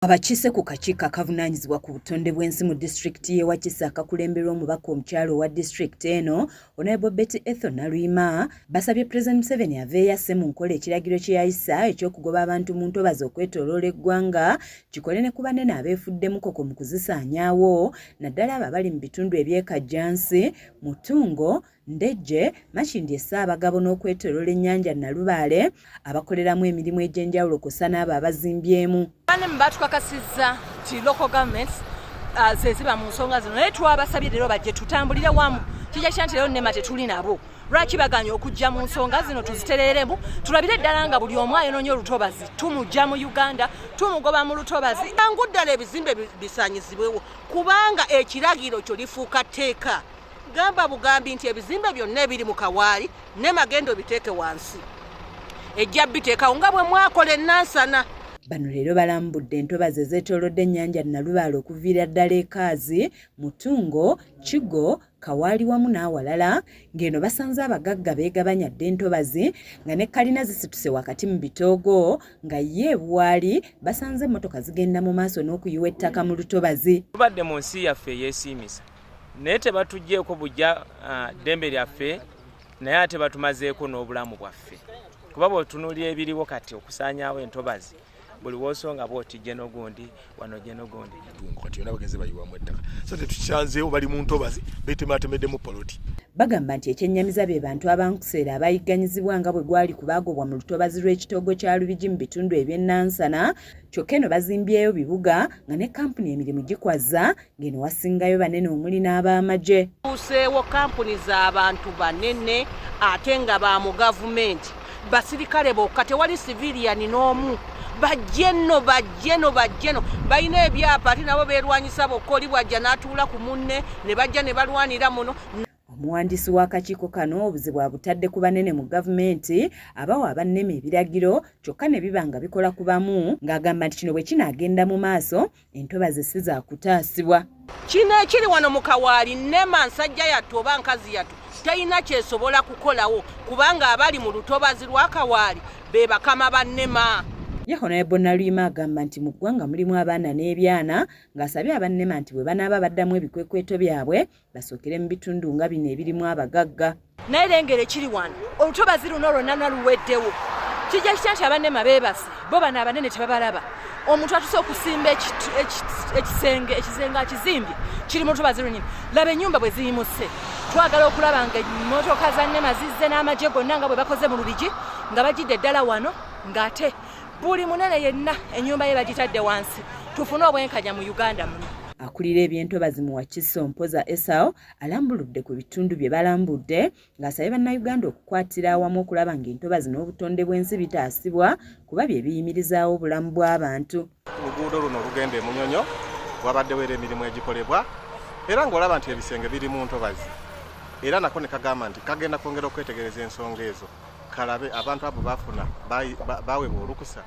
Abakiise ku kakiiko akavunaanyizibwa ku butonde bw'ensi mu disitulikiti y'e Wakiso akakulemberwa omubaka omukyalo owa disitulikiti eno Honorable Betty Ethel Nalwima basabye President Museveni aveeyo asse mu nkola ekiragiro kye yayisa eky'okugoba abantu mu ntobazi okwetooloola eggwanga kikole ne ku banene abeefudde mukoko mu kuzisaanyaawo naddala abo abali mu bitundu ebyekajjansi Mutungo Ndejje Makindye Ssaabagabo n'okwetooloola ennyanja Nalubaale abakoleramu emirimu egy'enjawulo kw'ossa n'abo abazimbyemu. Batukakasizza ti local governments zeziba mu nsonga zino naye twabasabye leero bajje tutambulire wamu kijja kyanti leero nema tetuli nabo lwaki baganya okujja mu nsonga zino tuzitereremu tulabire eddala nga buli omu ayonoonye olutobazi tumujja mu Uganda tumugoba mu lutobazi angu ddala ebizimbe bisaanyizibwewo kubanga ekiragiro kyo lifuuka tteeka gamba bugambi nti ebizimbe byonna ebiri mu Kawaali ne Magendo biteeke wansi ejja biteekawo nga bwe mwakola Nansana. Bano leero balambudde entobazi ezeetoolodde ennyanja Nalubaale okuviira ddala Ekaazi, Mutungo, Kigo, Kawaali wamu n'awalala ng'eno basanze abagagga beegabanyadde entobazi nga ne kalina zisituse wakati mu bitoogo nga ye Bwali basanze emmotoka zigenda mu maaso n'okuyiwa ettaka mu lutobazi. Tubadde mu nsi yaffe eyeesiimisa naye tebatuggyeko bujja ddembe lyaffe naye ate batumazeeko n'obulamu bwaffe kuba bw'otunuulira ebiriwo kati okusaanyaawo entobazi buli wosonga bwoti jeno gundi wano jeno gundi kati yona bagenze bayiwamu ettaka so tetukyanzeewo bali mu ntobazi betemaatemeddemu poloti. Bagamba nti ekyennyamiza be bantu abankuseera abayigganyizibwa nga bwe gwali kubaagobwa mu lutobazi lw'ekitoogo kya Lubigi mu bitundu eby'Enansana kyokka eno bazimbyeyo bibuga nga ne kampuni emirimu gikwaza ng'eno wasingayo banene omuli n'ab'amagye. Tuuseewo kampuni z'abantu banene ate nga ba mu gavumenti basirikale bokka tewali civilian n'omu. Bajjeno balina ebyapa ate nabo beerwanyisa bokka oli bwajja n'atuula ku munne ne bajja ne balwanira muno. Omuwandiisi w'akakiiko kano obuzibu abutadde ku banene mu gavumenti abawa abannema ebiragiro kyokka ne biba nga bikola ku bamu ng'agamba nti kino bwe kinaagenda mu maaso entobazi si za kutaasibwa. Kino ekiri wano mu Kawaali nnema nsajja yattu oba nkazi yattu talina kyesobola kukolawo kubanga abali mu lutobazi lwa Kawaali be bakama bannema. Ye Honorable Nalwima agamba nti mu ggwanga mulimu abaana n'ebyana ng'asabye abannema nti bwe banaaba baddamu ebikwekweto byabwe basookere mu bitundu nga bino ebirimu abagagga. Naye lengera ekiri wano olutobazi luno lwonna naluweddewo kijja kitya nti abannema beebase bo bano abanene tebabalaba omuntu atuse okusimba ekizenga akizimbye kiri mu lutobazi lunyini laba ennyumba bwe ziyimuse twagala okulaba nga emmotoka za nnema zizze n'amagye gonna nga bwe bakoze mu Lubigi nga bagidde eddala wano ng'ate buli munene yenna ennyumba ye bagitadde wansi tufune obwenkanya mu Uganda muno. Akulira eby'entobazi mu Wakiso Mpoza Esau alambuludde ku bitundu bye balambudde ng'asabye bannayuganda okukwatira awamu okulaba ng'entobazi n'obutonde bw'ensi bitaasibwa kuba bye biyimirizaawo obulamu bw'abantu. Oluguudo luno olugenda e Munyonyo wabaddewo era emirimu egikolebwa era ng'olaba nti ebisenge biri mu ntobazi era nako ne kagamba nti kagenda kwongera okwetegereza ensonga ezo kalabe abantu abo bafuna baweebwa olukusa